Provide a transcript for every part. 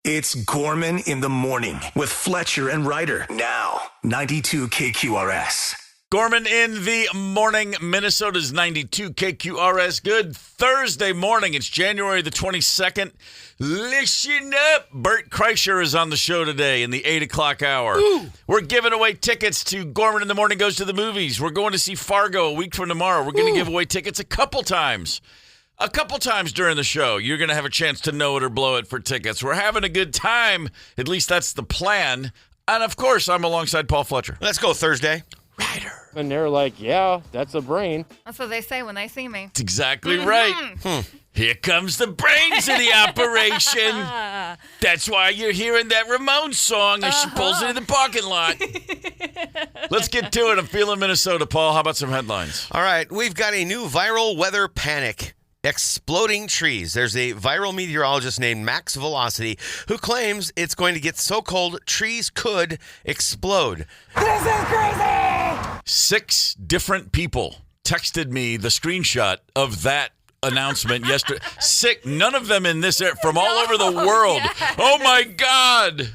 It's Gorman in the morning with Fletcher and Ryder. Now, 92 KQRS. Gorman in the morning. Minnesota's 92 KQRS. Good Thursday morning. It's January the 22nd. Listen up. Bert Kreisher is on the show today in the 8 o'clock hour. Ooh. We're giving away tickets to Gorman in the Morning Goes to the Movies. We're going to see Fargo a week from tomorrow. We're going to give away tickets a couple times. A couple times during the show, you're going to have a chance to know it or blow it for tickets. We're having a good time. At least that's the plan. And, of course, I'm alongside Paul Fletcher. Let's go Thursday. Ryder. And they're like, yeah, that's a brain. That's what they say when they see me. That's exactly right. Here comes the brains of the operation. That's why you're hearing that Ramones song as she pulls into the parking lot. Let's get to it. I'm feeling Minnesota, Paul. How about some headlines? All right, we've got a new viral weather panic. Exploding trees. There's a viral meteorologist named Max Velocity who claims it's going to get so cold trees could explode. This is crazy! 6 different people texted me the screenshot of that announcement yesterday. 6, none of them in this area, from all over the world. Yes. Oh my God.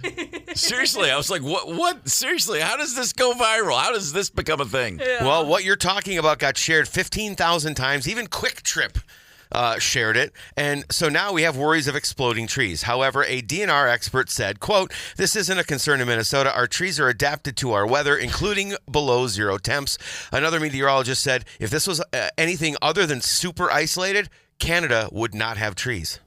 Seriously, I was like, what? Seriously, how does this go viral? How does this become a thing? Yeah. Well, what you're talking about got shared 15,000 times. Even Quick Trip shared it. And so now we have worries of exploding trees. However, a DNR expert said, quote, "This isn't a concern in Minnesota. Our trees are adapted to our weather, including below zero temps." Another meteorologist said, if this was anything other than super isolated, Canada would not have trees.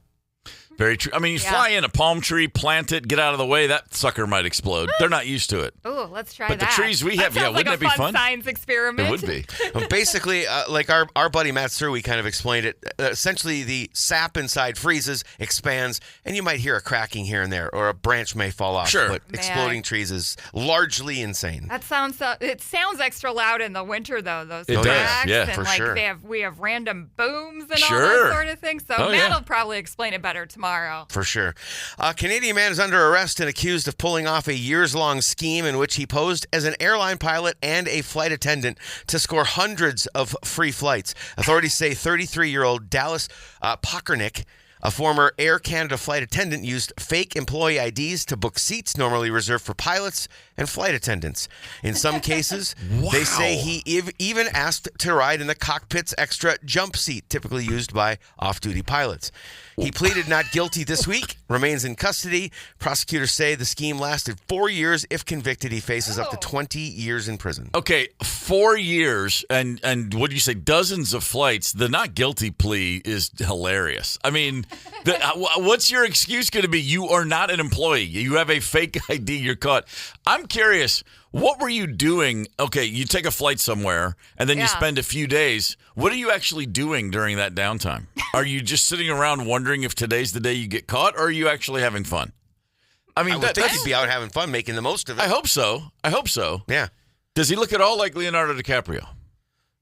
Very true. I mean, you fly in a palm tree, plant it, get out of the way, that sucker might explode. They're not used to it. Ooh, let's try But that. the trees we have, That wouldn't sounds it be like a fun? science experiment. It would be. Basically, like our buddy Matt Surwey kind of explained it, essentially the sap inside freezes, expands, and you might hear a cracking here and there, or a branch may fall off. Sure. But exploding trees is largely insane. That sounds. It sounds extra loud in the winter, though. Those It does, cracks yeah, and for like sure. we have random booms and all Sure. that sort of thing. So Oh, Matt yeah. will probably explain it better tomorrow. For sure. A Canadian man is under arrest and accused of pulling off a years-long scheme in which he posed as an airline pilot and a flight attendant to score hundreds of free flights. Authorities say 33-year-old Dallas Pockernick, a former Air Canada flight attendant, used fake employee IDs to book seats normally reserved for pilots and flight attendants. In some cases, they say he even asked to ride in the cockpit's extra jump seat, typically used by off-duty pilots. He pleaded not guilty this week, remains in custody. Prosecutors say the scheme lasted 4 years. If convicted, he faces up to 20 years in prison. Okay, 4 years and what do you say, dozens of flights. The not guilty plea is hilarious. I mean, what's your excuse going to be? You are not an employee. You have a fake ID. You're caught. I'm curious. What were you doing? Okay, you take a flight somewhere, and then you spend a few days. What are you actually doing during that downtime? Are you just sitting around wondering if today's the day you get caught, or are you actually having fun? I mean, I would think he'd be out having fun, making the most of it. I hope so. Yeah. Does he look at all like Leonardo DiCaprio?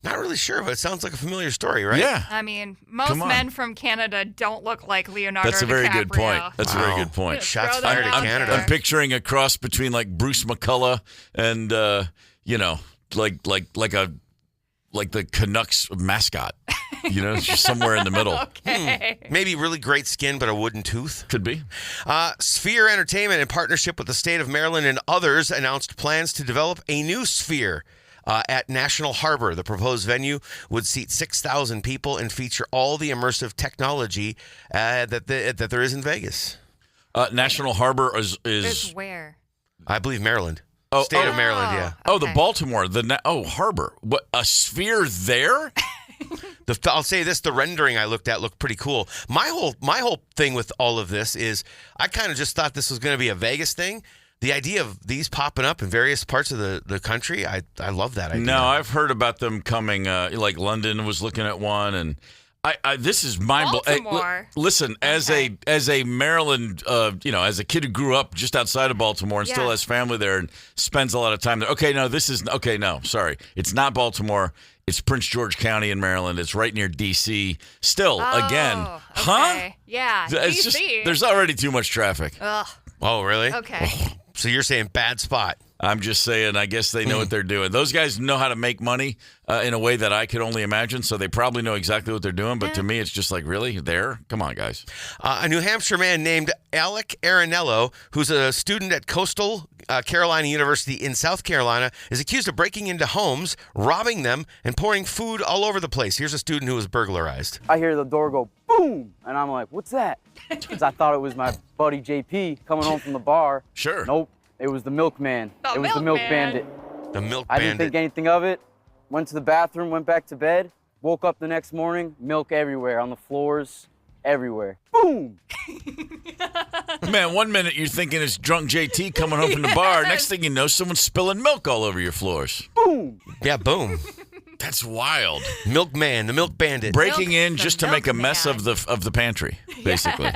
Not really sure, but it sounds like a familiar story, right? Yeah. I mean, most men from Canada don't look like Leonardo That's a very good point. DiCaprio. That's a very good point. Shots Throw that fired at out Canada. there. I'm picturing a cross between like Bruce McCullough and like the Canucks mascot. It's just somewhere in the middle. Okay. Maybe really great skin, but a wooden tooth. Could be. Sphere Entertainment, in partnership with the state of Maryland and others, announced plans to develop a new Sphere at National Harbor. The proposed venue would seat 6,000 people and feature all the immersive technology that there is in Vegas. National Harbor is It's where? I believe Maryland. State of Maryland, yeah. Oh, the Okay. Baltimore. Harbor. What, a sphere there? I'll say this: the rendering I looked at looked pretty cool. My whole thing with all of this is I kind of just thought this was going to be a Vegas thing. The idea of these popping up in various parts of the country, I love that idea. No, I've heard about them coming. Like London was looking at one, and this is mind-blowing. Baltimore. Listen, as a Maryland, as a kid who grew up just outside of Baltimore and still has family there and spends a lot of time there. Okay, no, sorry, it's not Baltimore. It's Prince George County in Maryland. It's right near D.C. Still, again, okay. huh? Yeah, It's DC. there's already too much traffic. Ugh. Oh, really? Okay. So you're saying bad spot? I'm just saying, I guess they know what they're doing. Those guys know how to make money in a way that I could only imagine, so they probably know exactly what they're doing. But to me, it's just like, really? There? Come on, guys. A New Hampshire man named Alec Arenello, who's a student at Coastal Carolina University in South Carolina, is accused of breaking into homes, robbing them, and pouring food all over the place. Here's a student who was burglarized. I hear the door go boom, and I'm like, what's that? Because I thought it was my buddy JP coming home from the bar. Sure. Nope, it was the milkman. It was the milk bandit. The milk I bandit. didn't think anything of it. Went to the bathroom, went back to bed, woke up the next morning, milk everywhere, on the floors, everywhere. Boom! Man, 1 minute you're thinking it's drunk JT coming home from the bar. Next thing you know, someone's spilling milk all over your floors. Boom! Yeah, boom. That's wild. Milkman, the milk bandit. Breaking Milk, in the just to make a mess of milkman. the pantry, basically.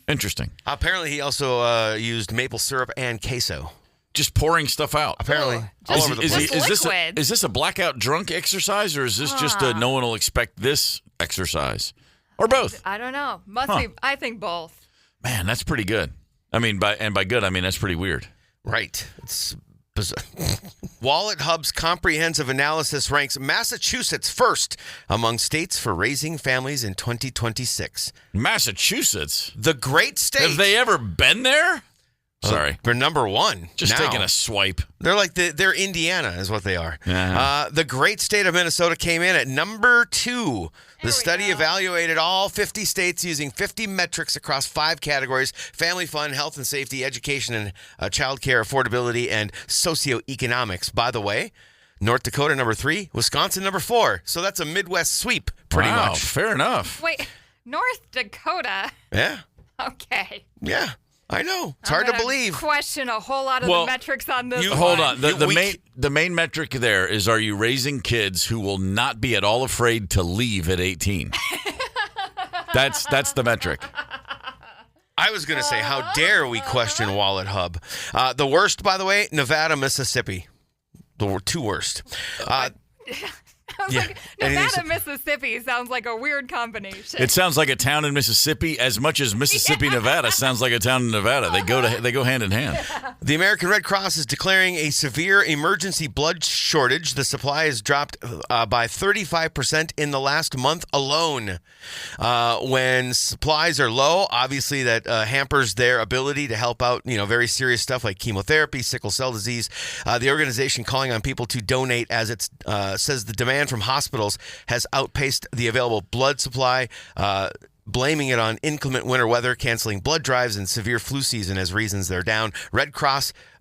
Interesting. Apparently, he also used maple syrup and queso. Just pouring stuff out. Apparently, Oh, all just- over the Is, place. liquids. is this a blackout drunk exercise, or is this just a no one will expect this exercise? Or both? I don't know. Must be. I think both. Man, that's pretty good. I mean, by good, I mean that's pretty weird. Right. It's bizarre. Wallet Hub's comprehensive analysis ranks Massachusetts first among states for raising families in 2026. Massachusetts? The great state. Have they ever been there? Sorry. They're number one. Just now. taking a swipe. They're like they're Indiana is what they are. Uh-huh. The great state of Minnesota came in at number 2. The study evaluated all 50 states using 50 metrics across 5 categories: family fun, health and safety, education and child care, affordability, and socioeconomics. By the way, North Dakota number 3, Wisconsin number 4. So that's a Midwest sweep, pretty Wow, much. fair enough. Wait, North Dakota. Yeah, Okay. yeah. I know. It's I'm hard to gonna believe. Question a whole lot of Well, the metrics on this. Hold one. on. You- The main metric there is, are you raising kids who will not be at all afraid to leave at 18? That's the metric. I was going to say, how dare we question Wallet Hub? The worst, by the way, Nevada, Mississippi. The 2 worst. I was yeah. like, Anything Nevada, Mississippi sounds like a weird combination. It sounds like a town in Mississippi as much as Mississippi, Nevada sounds like a town in Nevada. They go hand in hand. The American Red Cross is declaring a severe emergency blood shortage. The supply has dropped by 35% in the last month alone. When supplies are low, obviously that hampers their ability to help out, very serious stuff like chemotherapy, sickle cell disease. The organization calling on people to donate, as it says the demand from hospitals has outpaced the available blood supply, blaming it on inclement winter weather, canceling blood drives, and severe flu season as reasons they're down.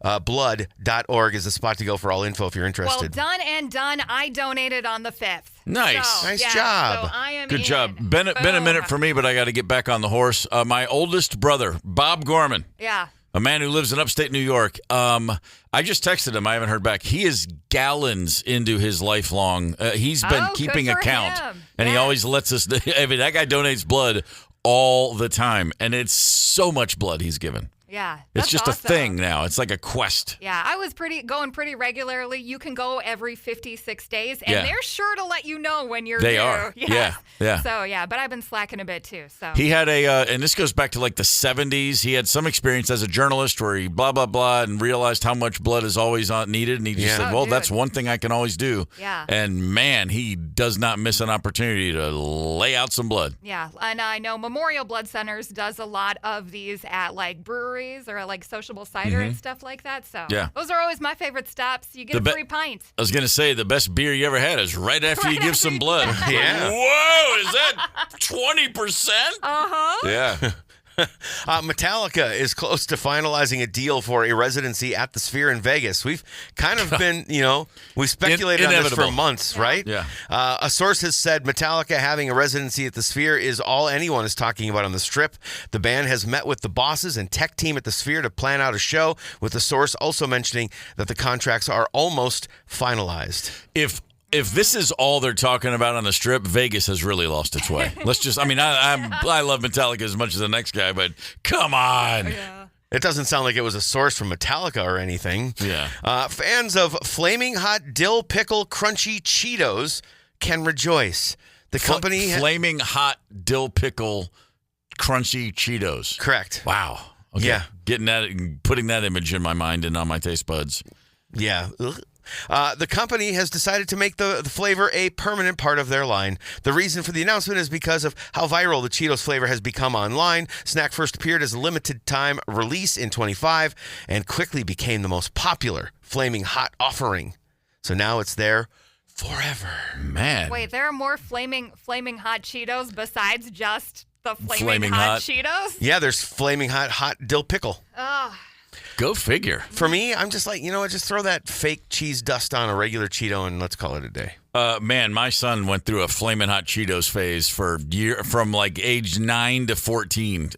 RedCrossBlood.org is the spot to go for all info if you're well, interested. done and done. I donated on the 5th. Nice. So, Nice yeah, job. So I am Good in. job. Been a minute Boom. for me, but I got to get back on the horse. My oldest brother, Bob Gorman, Yeah. a man who lives in upstate New York. I just texted him. I haven't heard back. He is gallons into his lifelong. He's been Oh, good keeping for account, him. and he Yeah. always lets us. I mean, that guy donates blood all the time, and it's so much blood he's given. Yeah. It's That's just awesome. a thing now. It's like a quest. Yeah, I was going pretty regularly. You can go every 56 days, and Yeah. they're sure to let you know when you're They due. are. Yes. Yeah. So, yeah, but I've been slacking a bit, too. So He had and this goes back to like the 70s. He had some experience as a journalist where he blah, blah, blah, and realized how much blood is always needed. And he just Yeah. said, Oh, well, dude. that's one thing I can always do. Yeah. And man, he does not miss an opportunity to lay out some blood. Yeah, and I know Memorial Blood Centers does a lot of these at like breweries or at like sociable cider and stuff like that. So Yeah. those are always my favorite stops. You get The a be- free pint. I was going to say the best beer you ever had is right after you give some blood. Yeah. Whoa, is that 20%? Uh-huh. Yeah. Metallica is close to finalizing a deal for a residency at the Sphere in Vegas. We've kind of been, we speculated on this for Inevitable. months, right? Yeah. A source has said Metallica having a residency at the Sphere is all anyone is talking about on the Strip. The band has met with the bosses and tech team at the Sphere to plan out a show, with the source also mentioning that the contracts are almost finalized. If this is all they're talking about on the Strip, Vegas has really lost its way. Let's just, I love Metallica as much as the next guy, but come on. It doesn't sound like it was a source from Metallica or anything. Yeah. Fans of Flaming Hot Dill Pickle Crunchy Cheetos can rejoice. The company... Flaming hot dill pickle crunchy Cheetos. Correct. Wow. Okay. Yeah. Getting that and putting that image in my mind and on my taste buds. Yeah. Ugh. The company has decided to make the flavor a permanent part of their line. The reason for the announcement is because of how viral the Cheetos flavor has become online. Snack first appeared as a limited time release in 25 and quickly became the most popular Flaming Hot offering. So now it's there forever. Man. Wait, there are more flaming hot Cheetos besides just the Flaming flaming hot Hot. Cheetos? Yeah, there's Flaming Hot dill pickle. Oh, Go figure. For me, I'm just like, just throw that fake cheese dust on a regular Cheeto and let's call it a day. Man, my son went through a flaming hot Cheetos phase from like age 9 to 14.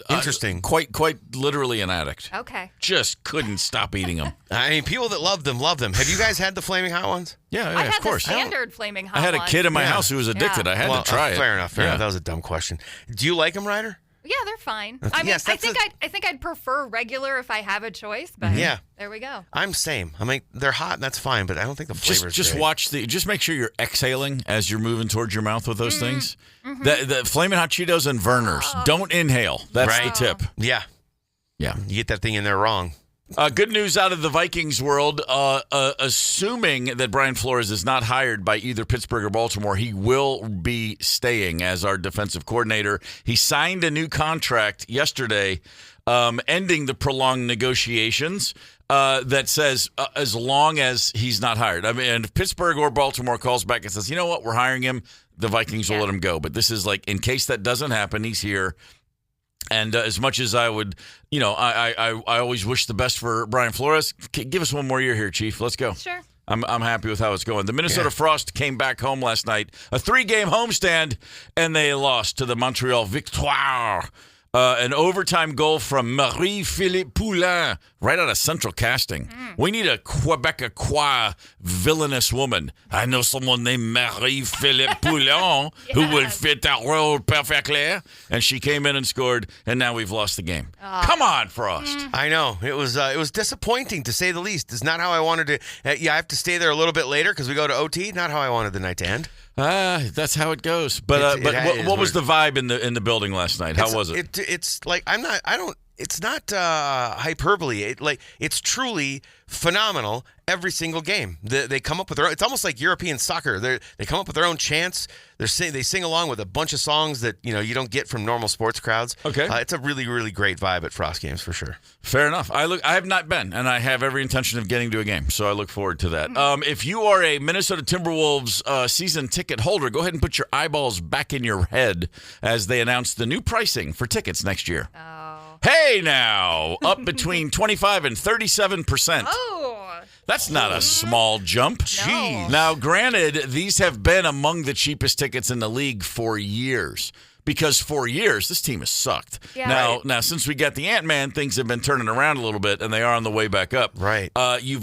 Interesting. Quite literally an addict. okay. Just couldn't stop eating them. I mean, people that love them. Have you guys had the Flaming Hot ones? Yeah, I had of course. the standard flaming hot I had a ones. kid in my Yeah. house who was addicted. I had to try it. Fair enough. Yeah. That was a dumb question. Do you like them, Ryder? Yeah, they're fine. I mean, Yes, I that's think I'd prefer regular if I have a choice, but Yeah. there we go. I'm same. I mean, they're hot and that's fine, but I don't think the flavor's Just great. just make sure you're exhaling as you're moving towards your mouth with those things. The Flamin' Hot Cheetos and Vernors. Don't inhale. That's Right. the tip. Yeah. Yeah. You get that thing in there wrong. Good news out of the Vikings world. Assuming that Brian Flores is not hired by either Pittsburgh or Baltimore, he will be staying as our defensive coordinator. He signed a new contract yesterday, ending the prolonged negotiations. That says as long as he's not hired. I mean, and if Pittsburgh or Baltimore calls back and says, you know what, we're hiring him, the Vikings will let him go. But this is like, in case that doesn't happen, he's here. And as much as I would, I always wish the best for Brian Flores. Give us one more year here, Chief. Let's go. Sure. I'm happy with how it's going. The Minnesota Frost came back home last night, a 3-game homestand, and they lost to the Montreal Victoire. An overtime goal from Marie-Philippe Poulin, right out of Central Casting. We need a Quebecois villainous woman. I know someone named Marie-Philippe Poulin who will fit that role perfectly. And she came in and scored, and now we've lost the game. Come on, Frost. I know. It was disappointing, to say the least. It's not how I wanted to. I have to stay there a little bit later because we go to OT. Not how I wanted the night to end. That's how it goes. But what was the vibe in the building last night? How was it? It's like it's not hyperbole. It's truly phenomenal every single game. They come up with their own. It's almost like European soccer. They come up with their own chants. They sing along with a bunch of songs that you don't get from normal sports crowds. Okay. It's a really, really great vibe at Frost games for sure. Fair enough. I have not been, and I have every intention of getting to a game, so I look forward to that. If you are a Minnesota Timberwolves season ticket holder, go ahead and put your eyeballs back in your head as they announce the new pricing for tickets next year. Oh. Hey now, up between 25 and 37%. Oh. That's not a small jump. Jeez. Now, granted, these have been among the cheapest tickets in the league for years. Because for years, this team has sucked. Yeah. Now, since we got the Ant-Man, things have been turning around a little bit, and they are on the way back up. Right. You've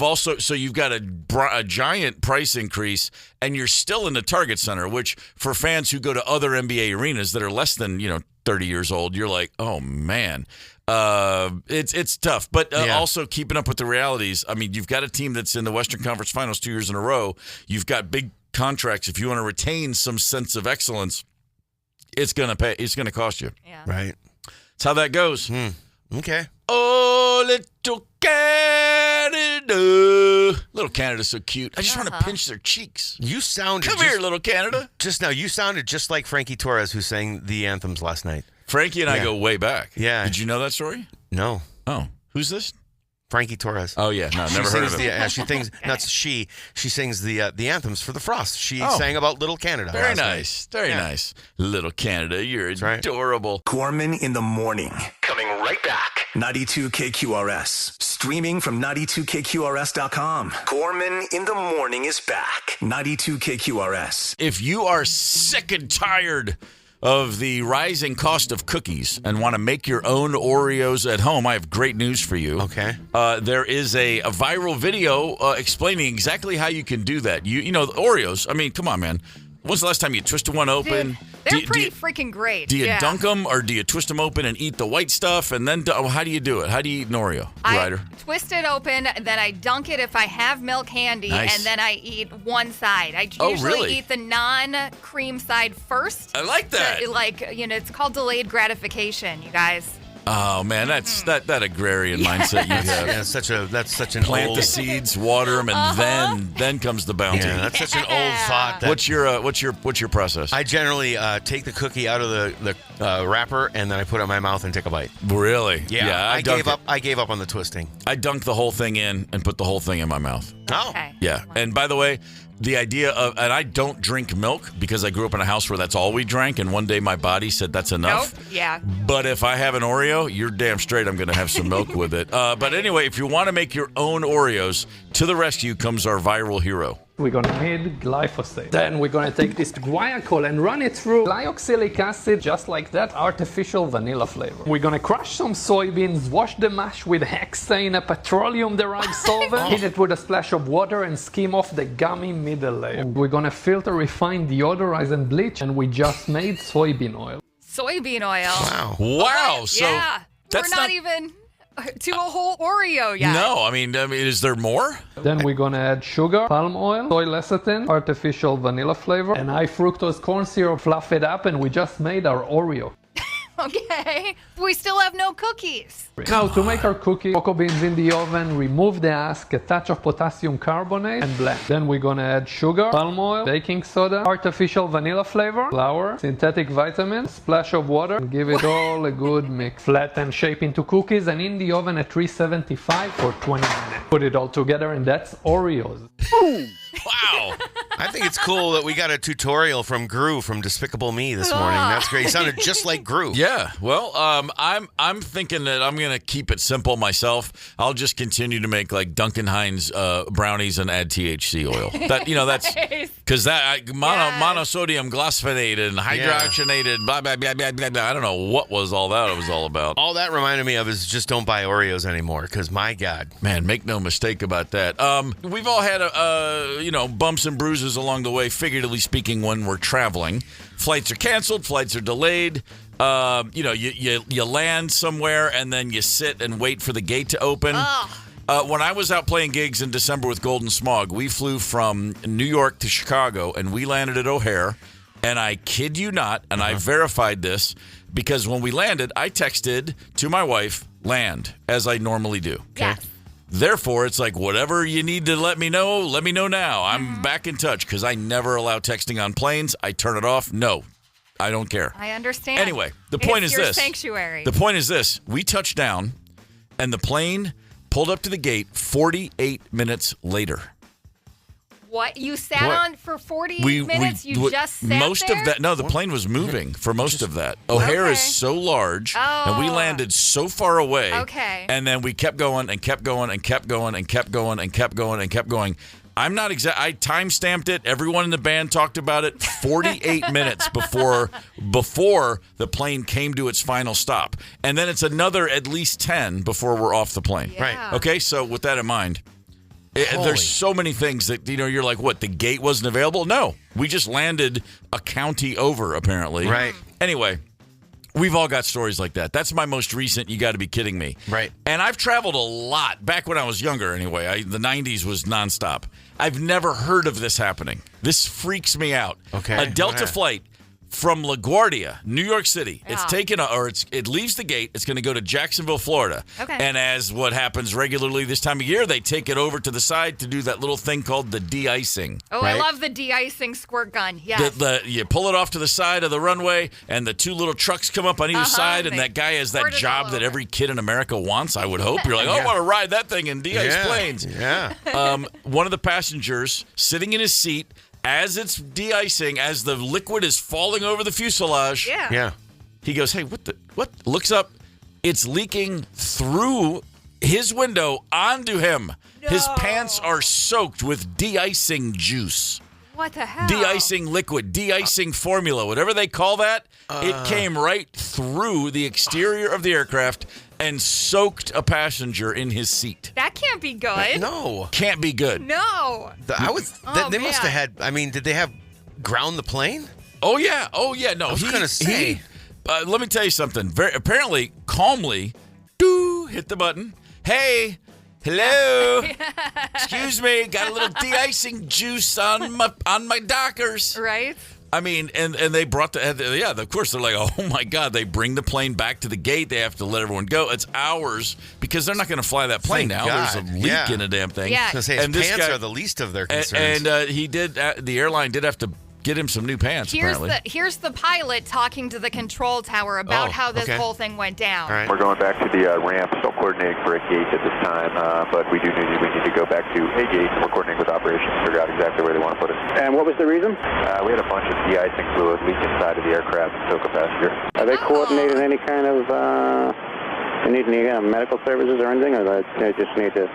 got a giant price increase, and you're still in the Target Center, which for fans who go to other NBA arenas that are less than 30 years old, you're like, oh man. It's tough, but also keeping up with the realities. I mean, you've got a team that's in the Western Conference Finals 2 years in a row. You've got big contracts. If you want to retain some sense of excellence, it's gonna pay. It's gonna cost you. Yeah. Right. That's how that goes. Okay. Oh, little Canada. Little Canada's so cute. I just want to pinch their cheeks. You sounded Come here, little Canada. just now. You sounded just like Frankie Torres, who sang the anthems last night. Frankie and I Yeah. go way back. Yeah. Did you know that story? No, Oh, who's this? Frankie Torres. Oh yeah, no, never heard of him. She sings. She sings the anthems for the Frost. She Oh. sang about Little Canada. Very last night. nice. Very nice. Little Canada, you're right. adorable. Gorman in the morning. Coming right back. 92 KQRS. Streaming from 92KQRS.com. Gorman in the morning is back. 92 KQRS. If you are sick and tired of the rising cost of cookies and want to make your own Oreos at home, I have great news for you. Okay. There is a viral video explaining exactly how you can do that. You know, the Oreos, I mean, come on, man. When's the last time you twisted one open? They're pretty freaking great. Do you dunk them, or do you twist them open and eat the white stuff? And then, how do you do it? How do you eat an Oreo, Ryder? I twist it open, then I dunk it if I have milk handy, Nice. and then I eat one side. I Oh, usually really? eat the non-cream side first. I like that. It's called delayed gratification, you guys. Oh man, that's that agrarian mindset you have. Yeah, that's such an Plant old. the seeds, water them, and then comes the bounty. Yeah, that's such an old thought. That What's your process? I generally take the cookie out of the wrapper and then I put it in my mouth and take a bite. Really? Yeah, I gave up. I gave up on the twisting. I dunk the whole thing in and put the whole thing in my mouth. Oh, Okay. Yeah. And by the way, the idea of, and I don't drink milk because I grew up in a house where that's all we drank, and one day my body said that's enough. Nope. Yeah. But if I have an Oreo, you're damn straight I'm going to have some milk with it. But anyway, if you want to make your own Oreos, to the rescue comes our viral hero. We're going to need glyphosate. Then we're going to take this guaiacol and run it through glyoxylic acid, just like that, artificial vanilla flavor. We're going to crush some soybeans, wash the mash with hexane, a petroleum-derived solvent, heat it with a splash of water, and skim off the gummy middle layer. We're going to filter, refine, deodorize, and bleach, and we just made soybean oil. Soybean oil. wow. Wow. So Yeah. that's We're not even to a whole Oreo yet. No, I mean, is there more? Then we're going to add sugar, palm oil, soy lecithin, artificial vanilla flavor, and high fructose corn syrup, fluff it up, and we just made our Oreo. Okay. We still have no cookies. Now, to make our cookie, cocoa beans in the oven, remove the husk, a touch of potassium carbonate, and blend. Then we're gonna add sugar, palm oil, baking soda, artificial vanilla flavor, flour, synthetic vitamins, splash of water, and give it all a good mix. Flatten shape into cookies and in the oven at 375 for 20 minutes. Put it all together and that's Oreos. Wow. I think it's cool that we got a tutorial from Gru from Despicable Me this morning. That's great. He sounded just like Gru. Yeah. Well, I'm thinking that I'm gonna keep it simple myself. I'll just continue to make like Duncan Hines brownies and add THC oil. That's because monosodium glyphosate and hydrogenated blah blah blah blah blah blah. I don't know what was all that was all about. All that reminded me of is just don't buy Oreos anymore, because my God. Man, make no mistake about that. We've all had bumps and bruises along the way, figuratively speaking, when we're traveling. Flights are canceled, flights are delayed. You land somewhere and then you sit and wait for the gate to open. When I was out playing gigs in December with Golden Smog, we flew from New York to Chicago and we landed at O'Hare. And I kid you not, and I verified this, because when we landed, I texted to my wife, land, as I normally do. Yes. Therefore, it's like, whatever you need to let me know now. I'm back in touch, because I never allow texting on planes. I turn it off. No, I don't care. I understand. Anyway, the point is your this. Sanctuary. The point is this. We touched down, and the plane pulled up to the gate 48 minutes later. What? You sat on for 48 minutes? You just sat most there? of that. No, the plane was moving for most of that. O'Hare is so large, and we landed so far away. Okay. And then we kept going and kept going and kept going and kept going and kept going and kept going. I'm not exact. I time-stamped it. Everyone in the band talked about it. 48 minutes before the plane came to its final stop, and then it's another at least 10 before we're off the plane. Yeah. Right. Okay. So with that in mind. There's so many things that, you're like, what, the gate wasn't available? No, we just landed a county over, apparently. Right. Anyway, we've all got stories like that. That's my most recent. You got to be kidding me. Right. And I've traveled a lot. Back when I was younger, anyway. The 90s was nonstop. I've never heard of this happening. This freaks me out. Okay. A Delta flight from LaGuardia, New York City. Yeah. It's taken, it leaves the gate. It's going to go to Jacksonville, Florida. Okay. And as what happens regularly this time of year, they take it over to the side to do that little thing called the de-icing. Oh, Right. I love the de-icing squirt gun. Yes. You pull it off to the side of the runway, and the two little trucks come up on either side, and they that guy has that squirt it job all that over. every kid in America wants, I would hope. You're like, I want to ride that thing in de-ice planes. Yeah. One of the passengers sitting in his seat as it's de-icing, as the liquid is falling over the fuselage. Yeah. Yeah. He goes, hey, what? Looks up. It's leaking through his window onto him. His pants are soaked with de-icing juice. What the hell? De-icing liquid, de-icing formula, whatever they call that. It came right through the exterior of the aircraft and soaked a passenger in his seat. That can't be good. No. Can't be good. No. They must have had, did they have ground the plane? Oh, yeah. No, I was going to say. Let me tell you something. Apparently, calmly, hit the button. Hey, hello. Excuse me. Got a little de-icing juice on my Dockers. Right? I mean, and they brought of course, they're like, oh, my God, they bring the plane back to the gate. They have to let everyone go. It's hours because they're not going to fly that plane now. God. There's a leak in the damn thing. Yeah. I was gonna say, his pants are the least of their concerns. And the airline did have to get him some new pants, apparently. Here's the pilot talking to the control tower about how this whole thing went down. All right. We're going back to the ramp, still coordinating for a gate at this time, but we need to go back to a gate. We're coordinating with operations to figure out exactly where they want to put it. And what was the reason? We had a bunch of de-icing fluid leak inside of the aircraft and took a passenger. Are they coordinating any kind of, they need any medical services or anything, or they just need to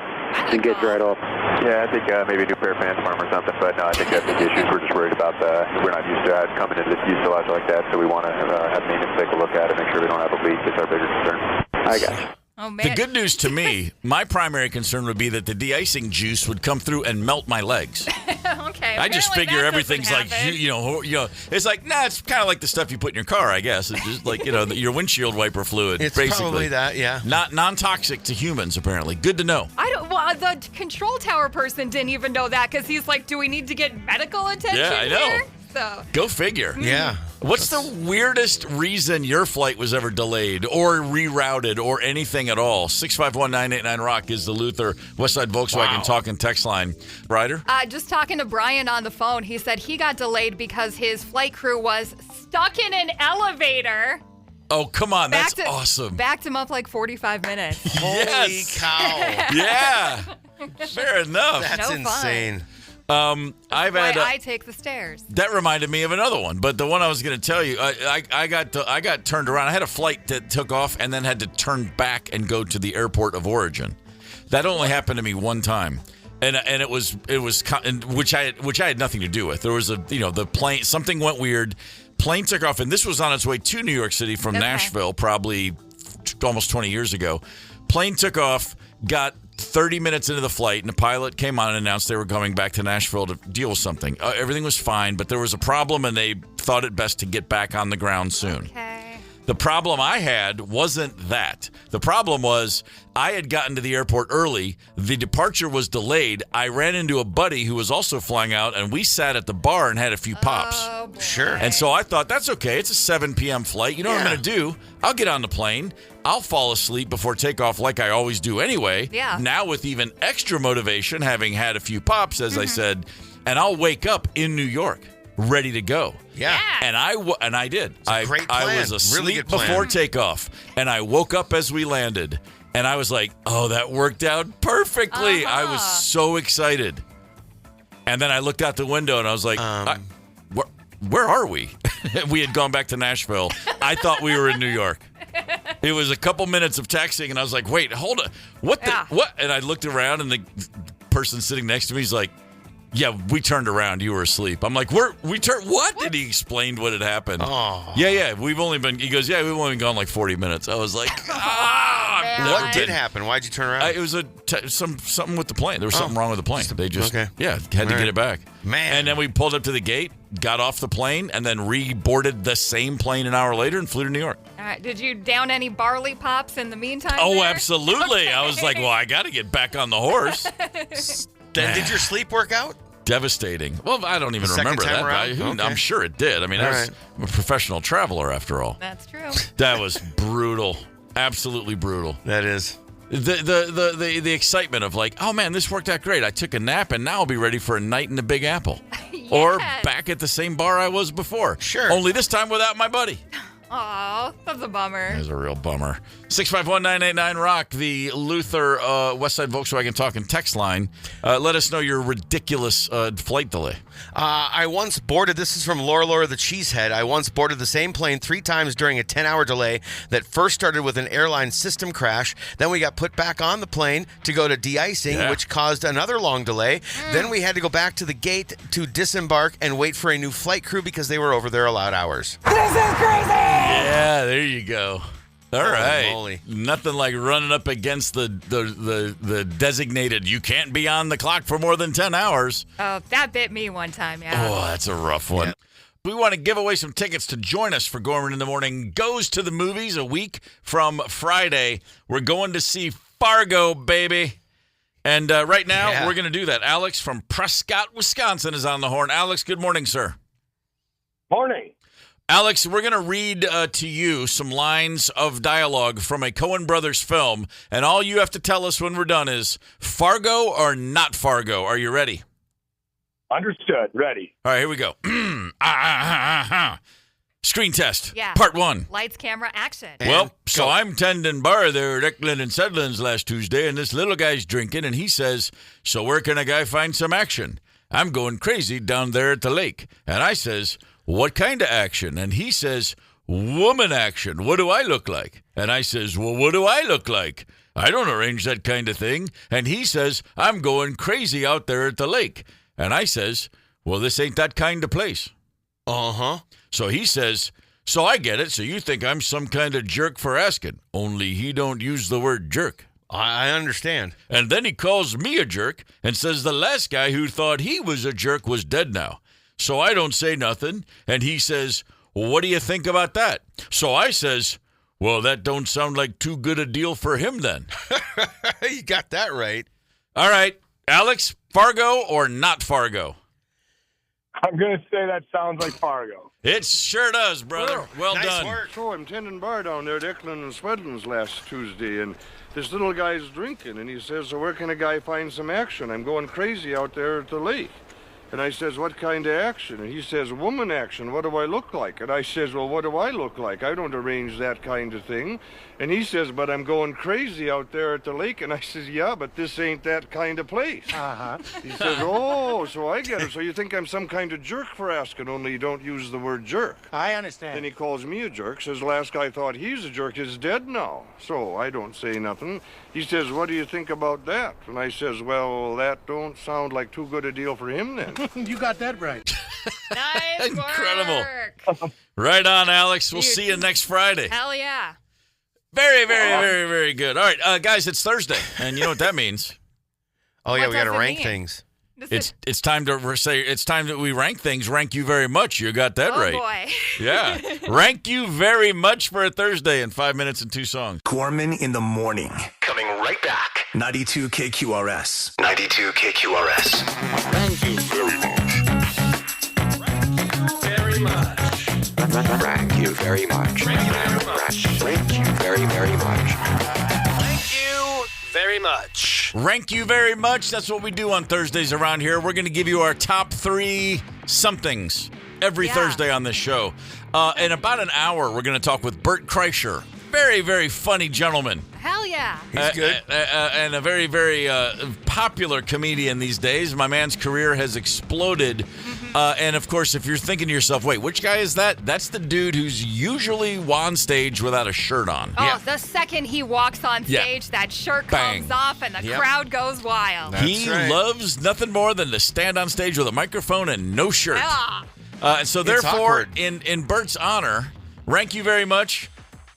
get right off? Yeah, I think maybe a new pair of pants for him or something, but no, I think that's the issues. We're just worried about we're not used to coming into the fuselage like that, so we want to have maintenance take a look at it, make sure we don't have a leak. It's our bigger concern. I got you. Oh, man. The good news to me, my primary concern would be that the de-icing juice would come through and melt my legs. Okay. I just apparently figure that everything's doesn't like, happen. it's like, it's kind of like the stuff you put in your car, I guess. It's just like, your windshield wiper fluid, It's basically. probably that, yeah. Not non-toxic to humans, apparently. Good to know. The control tower person didn't even know that because he's like, do we need to get medical attention Yeah, I know. here? So. Go figure. Yeah. What's the weirdest reason your flight was ever delayed or rerouted or anything at all? 651-989-ROCK is the Luther Westside Volkswagen talk and text line. Ryder? Just talking to Brian on the phone, he said he got delayed because his flight crew was stuck in an elevator. Oh, come on. That's awesome. Backed him up like 45 minutes. Holy cow. Yeah. Fair enough. That's No fun. insane. I take the stairs. That reminded me of another one, but the one I was going to tell you, I got turned around. I had a flight that took off and then had to turn back and go to the airport of origin. That only happened to me one time, and it was which I had nothing to do with. There was the plane, something went weird. Plane took off, and this was on its way to New York City from Nashville, probably almost 20 years ago. Plane took off, got 30 minutes into the flight, and the pilot came on and announced they were going back to Nashville to deal with something. Everything was fine, but there was a problem, and they thought it best to get back on the ground soon. Okay. The problem I had wasn't that. The problem was I had gotten to the airport early. The departure was delayed. I ran into a buddy who was also flying out, and we sat at the bar and had a few pops. Oh, boy. Sure. And so I thought, that's okay. It's a 7 p.m. flight. You know what I'm going to do? I'll get on the plane. I'll fall asleep before takeoff like I always do anyway. Yeah. Now with even extra motivation, having had a few pops, as I said, and I'll wake up in New York, ready to go. Yeah. And I did. a great plan. I was Really asleep good plan. before takeoff, and I woke up as we landed, and I was like, oh, that worked out perfectly. I was so excited. And then I looked out the window, and I was like, where are we? We had gone back to Nashville. I thought we were in New York. It was a couple minutes of taxiing, and I was like, wait, hold on. What? And I looked around, and the person sitting next to me is like, yeah, we turned around. You were asleep. I'm like, we turned what? And he explained what had happened. Oh. Yeah. He goes, yeah, we've only been gone like 40 minutes. I was like, What did happen? Why'd you turn around? It was something with the plane. There was something wrong with the plane. They just, had to All get right. it back. Man. And then we pulled up to the gate, got off the plane, and then reboarded the same plane an hour later and flew to New York. All right. Did you down any barley pops in the meantime? Oh, there? absolutely. I was like, well, I got to get back on the horse. Then did your sleep work out? Devastating. Well, I don't even Second remember time that. around? Okay. I'm sure it did. I mean, I'm a professional traveler after all. That's true. That was brutal. Absolutely brutal. That is. The excitement of like, oh man, this worked out great. I took a nap and now I'll be ready for a night in the Big Apple. Yes. Or back at the same bar I was before. Sure. Only this time without my buddy. Aw, that's a bummer. That was a real bummer. 651-989-ROCK, the Luther Westside Volkswagen talk and text line. Let us know your ridiculous flight delay. I once boarded, this is from Laura the Cheesehead, I once boarded the same plane 3 times during a 10-hour delay that first started with an airline system crash. Then we got put back on the plane to go to de-icing, which caused another long delay. Then we had to go back to the gate to disembark and wait for a new flight crew because they were over their allowed hours. This is crazy! Yeah, there you go. All right. Moly. Nothing like running up against the designated, you can't be on the clock for more than 10 hours. Oh, that bit me one time, yeah. Oh, that's a rough one. Yeah. We want to give away some tickets to join us for Gorman in the Morning Goes to the Movies a week from Friday. We're going to see Fargo, baby. And right now, we're going to do that. Alex from Prescott, Wisconsin is on the horn. Alex, good morning, sir. Morning. Alex, we're going to read to you some lines of dialogue from a Coen Brothers film, and all you have to tell us when we're done is Fargo or not Fargo. Are you ready? Understood. Ready. All right, here we go. Screen test. Yeah. Part 1. Lights, camera, action. Well, so I'm tending bar there at Eckland and Sedlin's last Tuesday, and this little guy's drinking, and he says, so where can a guy find some action? I'm going crazy down there at the lake. And I says, what kind of action? And he says, woman action. What do I look like? And I says, well, what do I look like? I don't arrange that kind of thing. And he says, I'm going crazy out there at the lake. And I says, well, this ain't that kind of place. Uh-huh. So he says, so I get it. So you think I'm some kind of jerk for asking. Only he don't use the word jerk. I understand. And then he calls me a jerk and says the last guy who thought he was a jerk was dead now. So I don't say nothing. And he says, well, what do you think about that? So I says, well, that don't sound like too good a deal for him then. You got that right. All right. Alex, Fargo or not Fargo? I'm going to say that sounds like Fargo. It sure does, brother. Well nice done. work. So I'm tending bar down there at Eckland and Swedlin's last Tuesday, and this little guy's drinking, and he says, so where can a guy find some action? I'm going crazy out there at the lake. And I says, what kind of action? And he says, woman action. What do I look like? And I says, well, what do I look like? I don't arrange that kind of thing. And he says, but I'm going crazy out there at the lake. And I says, yeah, but this ain't that kind of place. Uh-huh. He says, oh, so I get it. So you think I'm some kind of jerk for asking, only you don't use the word jerk. I understand. Then he calls me a jerk, says last guy thought he's a jerk is dead now. So I don't say nothing. He says, what do you think about that? And I says, well, that don't sound like too good a deal for him then. You got that right. Nice Incredible. work. Right on, Alex. We'll see you next Friday. Hell yeah. Very, very, very, very good. All right, guys, it's Thursday, and you know what that means. Oh, yeah, What we got to does it rank mean? things. It's time to say it's time that we rank things. Rank you very much. You got that right. Boy. Yeah. Rank you very much for a Thursday in 5 minutes and 2 songs. Gorman in the morning. Coming right back. 92 KQRS. 92 KQRS. Thank you very much. Thank you very much. Thank you very, very much. Thank you very much. Rank you very much. That's what we do on Thursdays around here. We're going to give you our top 3 somethings every Thursday on this show. In about an hour, we're going to talk with Bert Kreisher. Very, very funny gentleman. Hell yeah. He's good. And a very, very popular comedian these days. My man's career has exploded. And, of course, if you're thinking to yourself, wait, which guy is that? That's the dude who's usually on stage without a shirt on. Oh, the second he walks on stage, that shirt comes off and the crowd goes wild. He loves nothing more than to stand on stage with a microphone and no shirt. And so, therefore, in Bert's honor, rank you very much.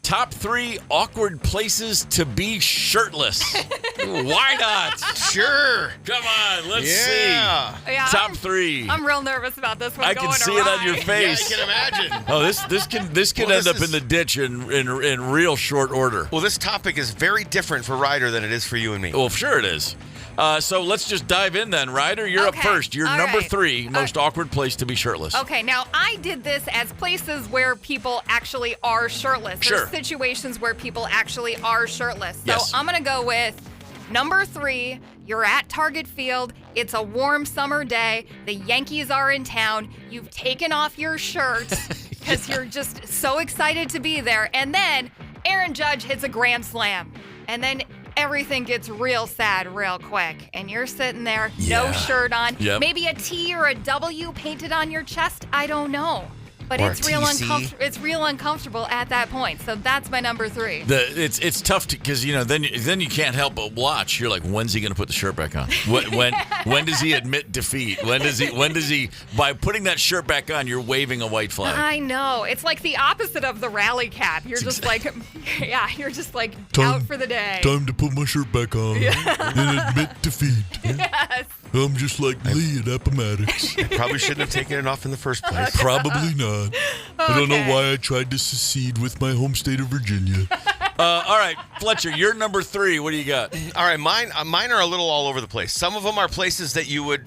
Top 3 awkward places to be shirtless. Why not? Sure. Come on, let's see. Yeah, Top 3. I'm real nervous about this one. I can see it on your face. Yeah, I can imagine. Oh, this can end up in the ditch in real short order. Well, this topic is very different for Ryder than it is for you and me. Well, sure it is. So let's just dive in then. Ryder, you're up first. You're number 3 most awkward place to be shirtless. Okay, now I did this as places where people actually are shirtless. Sure. There's situations where people actually are shirtless. So Yes. I'm going to go with number 3. You're at Target Field. It's a warm summer day. The Yankees are in town. You've taken off your shirt because you're just so excited to be there. And then Aaron Judge hits a grand slam. And then everything gets real sad real quick. And you're sitting there, no shirt on. Yep. Maybe a T or a W painted on your chest. I don't know. But Or it's a real TC. It's real uncomfortable at that point. So that's my number 3. It's tough because then you can't help but watch. You're like, when's he going to put the shirt back on? When does he admit defeat? When does he by putting that shirt back on? You're waving a white flag. I know. It's like the opposite of the rally cap. You're just like, you're just like out for the day. Time to put my shirt back on and admit defeat. Yes. I'm just like Lee at Appomattox. I probably shouldn't have taken it off in the first place. Probably not. I don't know why I tried to secede with my home state of Virginia. All right, Fletcher, you're number 3. What do you got? All right, mine are a little all over the place. Some of them are places that you would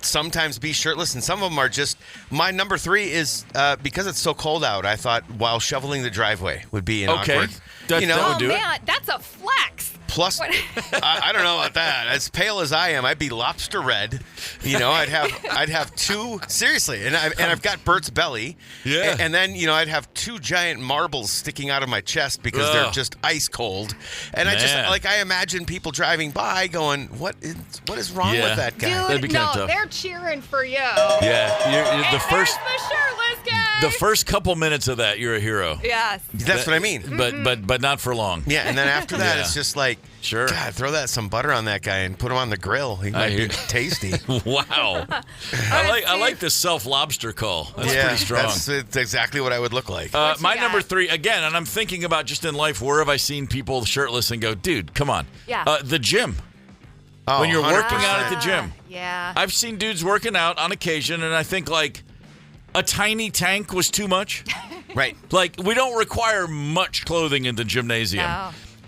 sometimes be shirtless, and some of them are just. My number 3 is because it's so cold out. I thought while shoveling the driveway would be an awkward. That would do man, that's a flex. Plus, I don't know about that. As pale as I am, I'd be lobster red. I'd have 2 seriously, and I've got Bert's belly. Yeah. And then I'd have 2 giant marbles sticking out of my chest because they're just ice cold. And I imagine people driving by going, "What is wrong with that guy?" Dude, no, they're cheering for you. Yeah, you're the first. The shirtless guy. The first couple minutes of that, you're a hero. Yes. That's what I mean. But not for long. Yeah, and then after that, it's just like, sure, God, throw some butter on that guy and put him on the grill. He might be tasty. Wow. I like the self-lobster call. That's pretty strong. That's exactly what I would look like. My number 3, again, and I'm thinking about just in life, where have I seen people shirtless and go, dude, come on. Yeah. The gym. Oh, when you're 100%. working out at the gym. Yeah. I've seen dudes working out on occasion, and I think, like, a tiny tank was too much. Right. Like, we don't require much clothing in the gymnasium.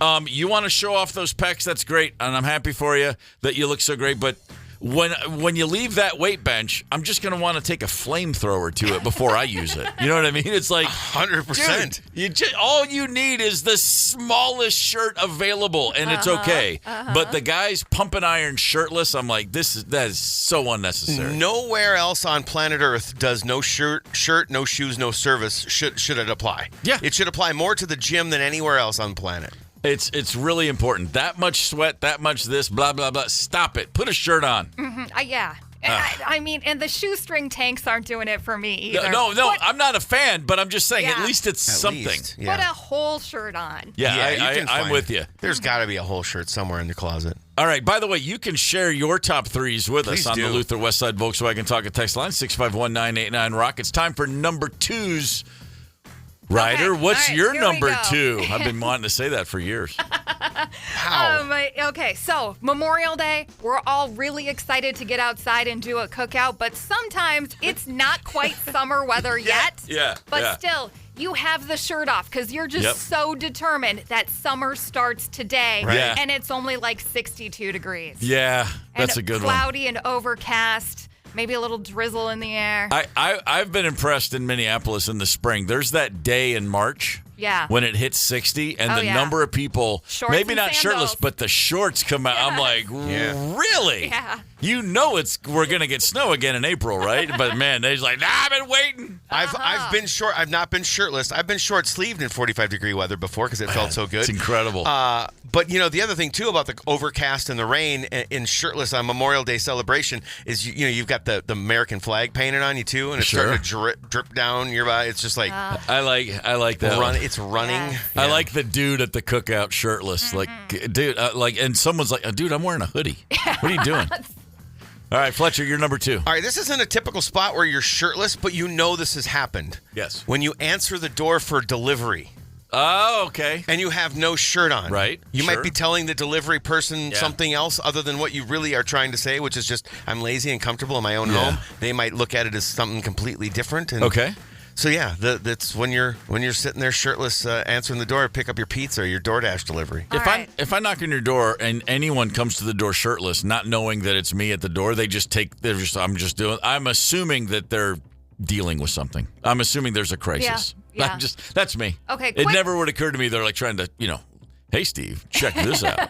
No. You want to show off those pecs, that's great, and I'm happy for you that you look so great, but when you leave that weight bench, I'm just going to want to take a flamethrower to it before I use it. You know what I mean? It's like 100%. Dude, all you need is the smallest shirt available, and it's okay. But the guys pumping iron shirtless, I'm like, that is so unnecessary. Nowhere else on planet Earth does no shirt, no shoes, no service should it apply. Yeah. It should apply more to the gym than anywhere else on the planet. It's really important. That much sweat, that much this, blah, blah, blah. Stop it. Put a shirt on. Mm-hmm. Yeah. I mean, and the shoestring tanks aren't doing it for me either. No, I'm not a fan, but I'm just saying, at least it's something. Put a whole shirt on. Yeah, I'm with you. There's got to be a whole shirt somewhere in the closet. All right, by the way, you can share your top 3s with us on the Luther Westside Volkswagen Talk and Text line, 651-989-ROCK. It's time for number 2's. Ryder, what's your number 2? I've been wanting to say that for years. Okay, so Memorial Day, we're all really excited to get outside and do a cookout, but sometimes it's not quite summer weather yet. But still, you have the shirt off because you're just so determined that summer starts today, and it's only like 62 degrees. Yeah, that's a good one. Cloudy and overcast. Maybe a little drizzle in the air. I've been impressed in Minneapolis in the spring. There's that day in March when it hits 60, and the number of people, shorts maybe not sandals. shirtless, but the shorts come out. I'm like, really? Yeah. You know we're going to get snow again in April, right? But, man, they're like, I've been waiting. I've been short. I've not been shirtless. I've been short-sleeved in 45-degree weather before because it felt so good. It's incredible. But, the other thing, too, about the overcast and the rain in shirtless on Memorial Day celebration is, you've got the American flag painted on you, too, and it's starting to drip down your body. It's just like... I like that. It's running. Yeah. I like the dude at the cookout shirtless. Like, dude, and someone's like, dude, I'm wearing a hoodie. What are you doing? All right, Fletcher, you're number 2. All right, this isn't a typical spot where you're shirtless, but this has happened. Yes. When you answer the door for delivery. Oh, okay. And you have no shirt on. Right. You might be telling the delivery person something else other than what you really are trying to say, which is just, I'm lazy and comfortable in my own home. They might look at it as something completely different. And okay. So, that's when you're sitting there shirtless answering the door, pick up your pizza or your DoorDash delivery. If I knock on your door and anyone comes to the door shirtless, not knowing that it's me at the door, I'm assuming that they're dealing with something. I'm assuming there's a crisis. Yeah. That's me. Okay. It never would occur to me they're like trying to, hey, Steve, check this out.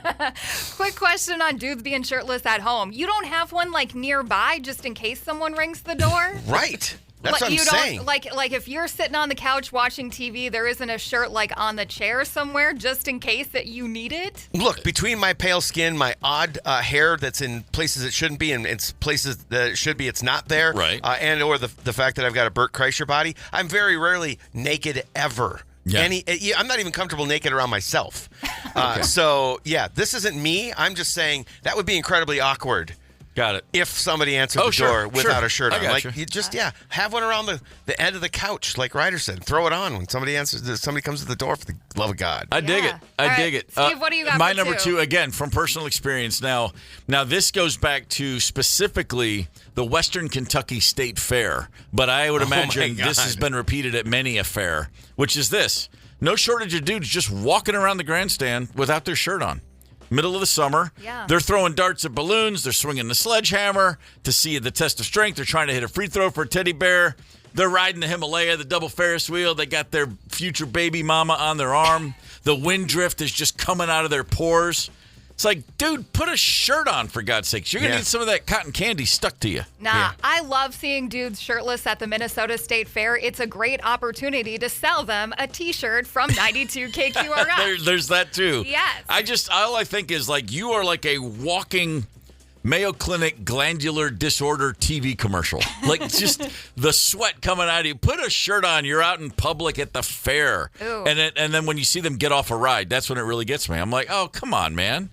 Quick question on dudes being shirtless at home. You don't have one like nearby just in case someone rings the door? Right. That's what I'm saying. Like if you're sitting on the couch watching TV, there isn't a shirt like on the chair somewhere just in case that you need it? Look, between my pale skin, my odd hair that's in places it shouldn't be and it's places that it should be, it's not there. Right. And or the fact that I've got a Bert Kreischer body, I'm very rarely naked ever. Yeah. I'm not even comfortable naked around myself. Okay. So, this isn't me. I'm just saying that would be incredibly awkward. Got it. If somebody answered the door without a shirt on. You just, have one around the end of the couch, like Ryder said. Throw it on when somebody comes to the door, for the love of God. I dig it. I dig it. Steve, what do you got my for number 2? 2, again, from personal experience. Now this goes back to specifically the Western Kentucky State Fair, but I would imagine this has been repeated at many a fair, which is this. No shortage of dudes just walking around the grandstand without their shirt on. Middle of the summer. Yeah. They're throwing darts at balloons. They're swinging the sledgehammer to see the test of strength. They're trying to hit a free throw for a teddy bear. They're riding the Himalaya, the double Ferris wheel. They got their future baby mama on their arm. The wind drift is just coming out of their pores. It's like, dude, put a shirt on, for God's sakes. You're going to need some of that cotton candy stuck to you. Nah, I love seeing dudes shirtless at the Minnesota State Fair. It's a great opportunity to sell them a T-shirt from 92 KQRS. There's that, too. Yes. All I think is, like, you are like a walking Mayo Clinic glandular disorder TV commercial. Like, just the sweat coming out of you. Put a shirt on. You're out in public at the fair. Ooh. And then when you see them get off a ride, that's when it really gets me. I'm like, oh, come on, man.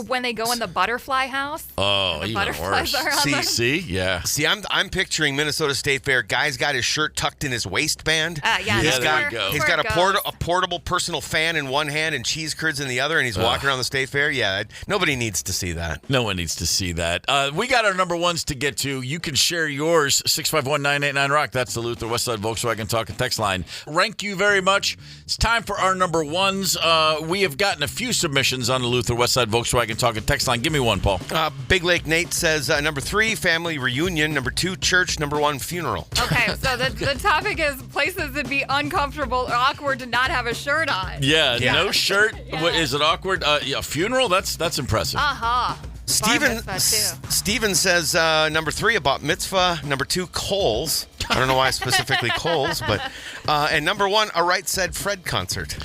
When they go in the butterfly house. Oh, the even butterflies worse. are on them. See, I'm picturing Minnesota State Fair. Guy's got his shirt tucked in his waistband. He's got a portable personal fan in one hand and cheese curds in the other, and he's walking around the State Fair. Yeah, nobody needs to see that. No one needs to see that. We got our number ones to get to. You can share yours, 651-989-ROCK. That's the Luther Westside Volkswagen Talk and Text line. Rank you very much. It's time for our number ones. We have gotten a few submissions on the Luther Westside Volkswagen Talk and Text line. Give me one, Paul. Big Lake Nate says number 3, family reunion. Number 2, church. Number 1, funeral. Okay, so the topic is places that'd be uncomfortable or awkward to not have a shirt on. Yeah. No shirt. What, is it awkward? A funeral? That's impressive. Uh-huh. Steven says number 3, a bat mitzvah. Number 2, Kohl's. I don't know why specifically Kohl's, but and number 1, a Right Said Fred concert.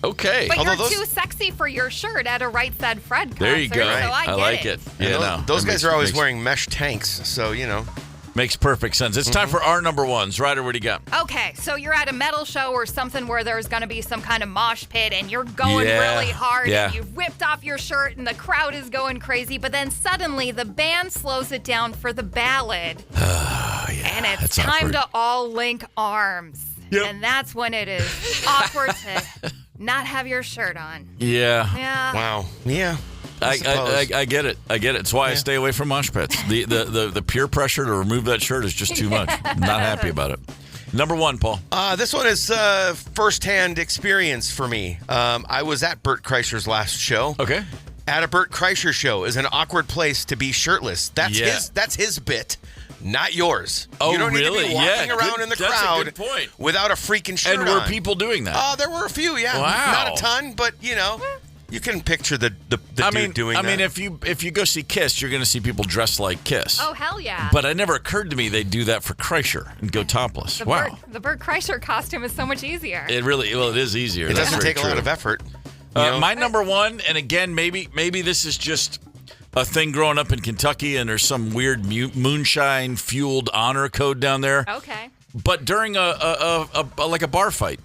Okay. But you're too sexy for your shirt at a Right Said Fred concert. There you go. So I like it. Yeah, those guys are always wearing mesh tanks, so you know. Makes perfect sense. It's time for our number ones. Ryder, what do you got? Okay, so you're at a metal show or something where there's going to be some kind of mosh pit and you're going really hard and you've whipped off your shirt and the crowd is going crazy, but then suddenly the band slows it down for the ballad. And it's time to all link arms. Yep. And that's when it is awkward to not have your shirt on. Yeah. Wow. Yeah. I get it. It's why I stay away from mosh pits. The peer pressure to remove that shirt is just too much. I'm not happy about it. Number 1, Paul. This one is firsthand experience for me. I was at Bert Kreischer's last show. Okay. At a Bert Kreischer show is an awkward place to be shirtless. That's his bit. Not yours. Oh, you don't really? need to be walking around in the crowd that's a good point. without a freaking shirt on. And were people doing that? There were a few, yeah. Wow. Not a ton, but, you know, you can picture the dude doing that. I mean, if you go see Kiss, you're going to see people dressed like Kiss. Oh, hell yeah. But it never occurred to me they'd do that for Kreischer and go topless. Wow. The Bert Kreischer costume is so much easier. It is easier. It doesn't take a lot of effort. My number 1, and again, maybe this is just a thing growing up in Kentucky, and there's some weird moonshine-fueled honor code down there. Okay. But during a bar fight,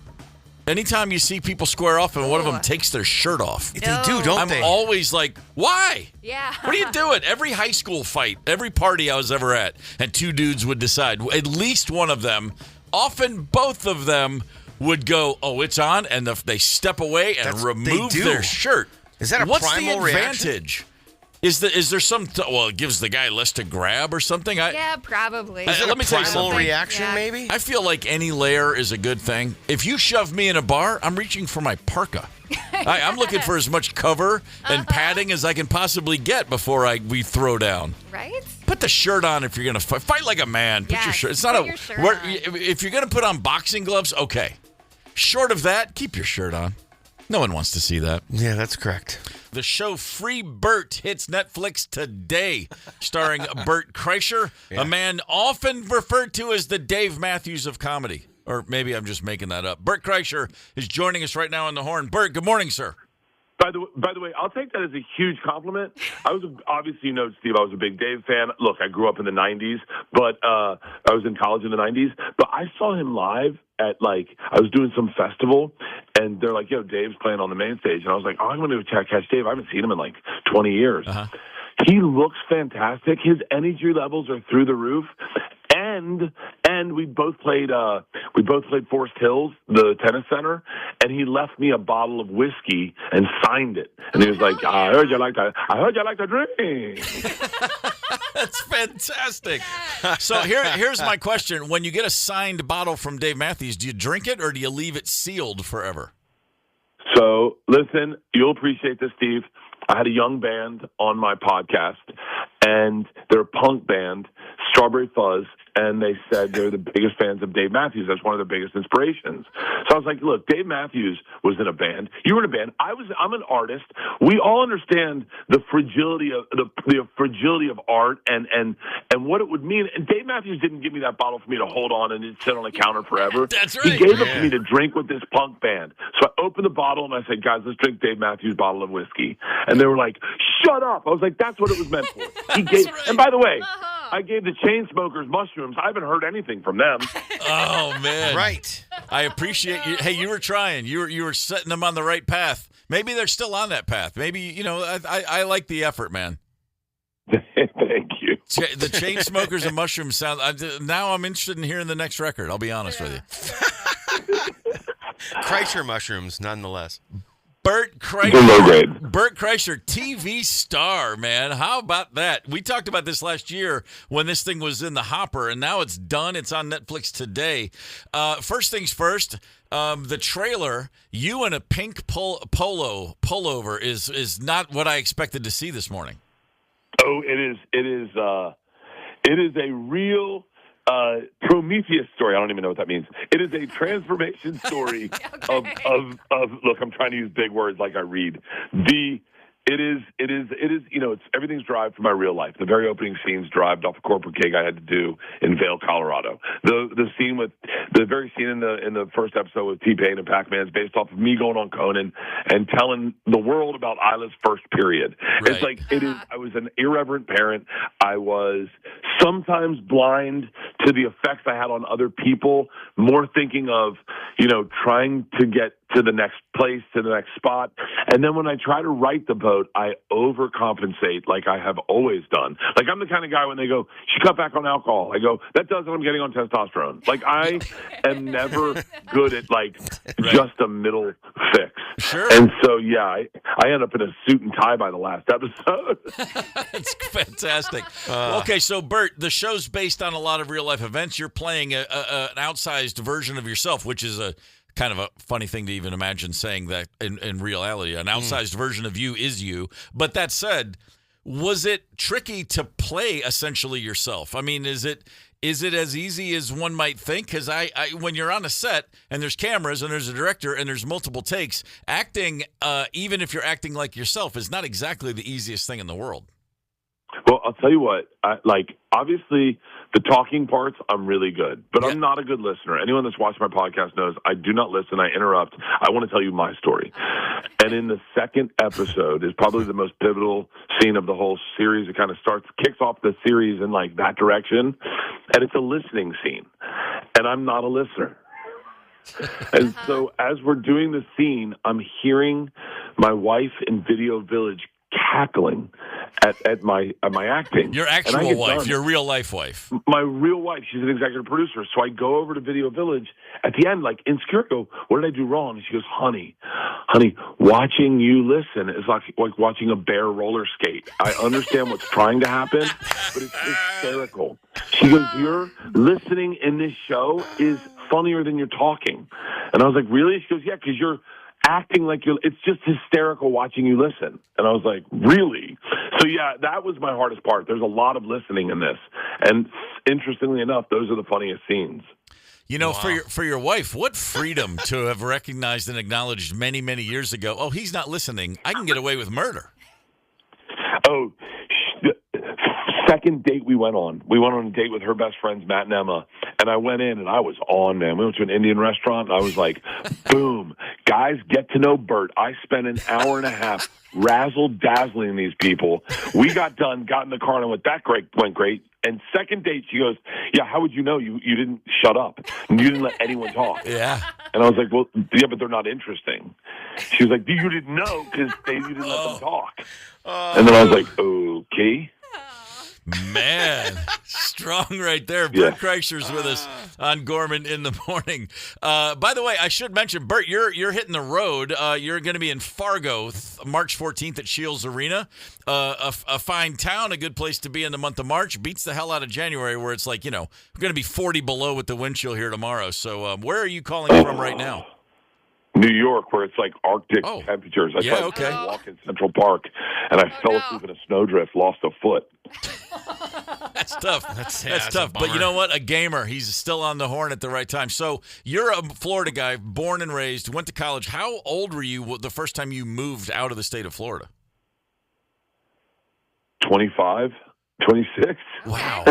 anytime you see people square off and one of them takes their shirt off, they do, don't they? I'm always like, why? Yeah. What are you doing? Every high school fight, every party I was ever at, and 2 dudes would decide, at least one of them, often both of them, would go, oh, it's on, and they step away and remove their shirt. Is that a What's primal the advantage? Is there some? It gives the guy less to grab or something. Yeah, probably. Is it let me tell you primal something. reaction, maybe? I feel like any layer is a good thing. If you shove me in a bar, I'm reaching for my parka. I'm looking for as much cover and padding as I can possibly get before we throw down. Right? Put the shirt on if you're going to fight. Fight like a man. Put your shirt. It's not your shirt on. If you're going to put on boxing gloves, okay. Short of that, keep your shirt on. No one wants to see that. Yeah, that's correct. The show Free Bert hits Netflix today, starring Bert Kreischer, a man often referred to as the Dave Matthews of comedy. Or maybe I'm just making that up. Bert Kreischer is joining us right now on the horn. Bert, good morning, sir. By the way, I'll take that as a huge compliment. Obviously, you know, Steve, I was a big Dave fan. Look, I grew up in the 90s, but I was in college in the 90s. But I saw him live at, I was doing some festival, and they're like, yo, Dave's playing on the main stage. And I was like, oh, I'm going to catch Dave. I haven't seen him in 20 years. Uh-huh. He looks fantastic. His energy levels are through the roof. And we both played Forest Hills, the tennis center, and he left me a bottle of whiskey and signed it. And he was like, I heard you like to drink. That's fantastic. So here's my question. When you get a signed bottle from Dave Matthews, do you drink it or do you leave it sealed forever? So, listen, you'll appreciate this, Steve. I had a young band on my podcast, and they're a punk band, Strawberry Fuzz, and they said they're the biggest fans of Dave Matthews. That's one of their biggest inspirations. So I was like, look, Dave Matthews was in a band. You were in a band. I'm an artist. We all understand the fragility of the fragility of art and what it would mean. And Dave Matthews didn't give me that bottle for me to hold on and sit on a counter forever. That's right. He gave it to me to drink with this punk band. So I opened the bottle and I said, guys, let's drink Dave Matthews' bottle of whiskey. And they were like, shut up. I was like, that's what it was meant for. He gave, and by the way, I gave the Chainsmokers mushrooms. I haven't heard anything from them. Oh, man. Right. I appreciate you. Hey, you were trying. You were setting them on the right path. Maybe they're still on that path. Maybe, I like the effort, man. Thank you. The Chainsmokers and mushrooms sound. Now I'm interested in hearing the next record. I'll be honest with you. Kreisher mushrooms, nonetheless. Bert Kreisher, Low grade. Bert Kreischer, TV star, man. How about that? We talked about this last year when this thing was in the hopper, and now it's done. It's on Netflix today. First things first, the trailer, you in a pink pullover is not what I expected to see this morning. Oh, it is a real Prometheus story. I don't even know what that means. It is a transformation story of look, I'm trying to use big words like I read. It is, it's everything's derived from my real life. The very opening scene's derived off a corporate gig I had to do in Vail, Colorado. The very scene in the first episode with T-Pain and Pac-Man is based off of me going on Conan and telling the world about Isla's first period. Right. It's like I was an irreverent parent. I was sometimes blind to the effects I had on other people, more thinking of, trying to get to the next place, to the next spot. And then when I try to right the boat, I overcompensate like I have always done. Like I'm the kind of guy when they go, she cut back on alcohol. I go, that does what I'm getting on testosterone. Like I am never good at just a middle fix. Sure. And so, I end up in a suit and tie by the last episode. That's fantastic. Okay, so Bert, the show's based on a lot of real life events. You're playing an outsized version of yourself, which is a kind of a funny thing to even imagine saying that in reality. An outsized version of you is you. But that said, was it tricky to play essentially yourself? I mean, is it as easy as one might think? Because I when you're on a set and there's cameras and there's a director and there's multiple takes, acting, even if you're acting like yourself, is not exactly the easiest thing in the world. Well, I'll tell you what, obviously the talking parts, I'm really good, but I'm not a good listener. Anyone that's watched my podcast knows I do not listen. I interrupt. I want to tell you my story. And in the second episode is probably the most pivotal scene of the whole series. It kind of kicks off the series in that direction. And it's a listening scene. And I'm not a listener. And so as we're doing the scene, I'm hearing my wife in Video Village cackling at my acting. Your actual wife, your real life wife. My real wife. She's an executive producer. So I go over to Video Village at the end, insecure, go, what did I do wrong? And she goes, honey, watching you listen is like watching a bear roller skate. I understand what's trying to happen, but it's hysterical. She goes, your listening in this show is funnier than you're talking. And I was like, really? She goes, yeah, because you're acting like it's just hysterical watching you listen. And I was like, really? So that was my hardest part. There's a lot of listening in this. And interestingly enough, those are the funniest scenes. Wow. For your wife, what freedom to have recognized and acknowledged many, many years ago, oh, he's not listening. I can get away with murder. Oh, second date we went on a date with her best friends, Matt and Emma, and I went in and I was on, man. We went to an Indian restaurant and I was like, boom, guys, get to know Bert. I spent an hour and a half razzle-dazzling these people. We got done, got in the car, and I went, went great. And second date, she goes, yeah, how would you know? You didn't shut up. You didn't let anyone talk. Yeah. And I was like, well, yeah, but they're not interesting. She was like, you didn't know because you didn't let them talk. And then I was like, okay. Man, strong right there. Bert Kreischer's with us on Gorman in the morning. By the way, I should mention, Bert, you're hitting the road. You're going to be in Fargo March 14th at Shields Arena. A fine town, a good place to be in the month of March. Beats the hell out of January where it's we're going to be 40 below with the wind chill here tomorrow. So where are you calling from right now? New York, where it's like Arctic temperatures. I tried to walk in Central Park, and I fell asleep in a snowdrift, lost a foot. That's tough. That's tough. But you know what? A gamer. He's still on the horn at the right time. So you're a Florida guy, born and raised, went to college. How old were you the first time you moved out of the state of Florida? 25, 26. Wow.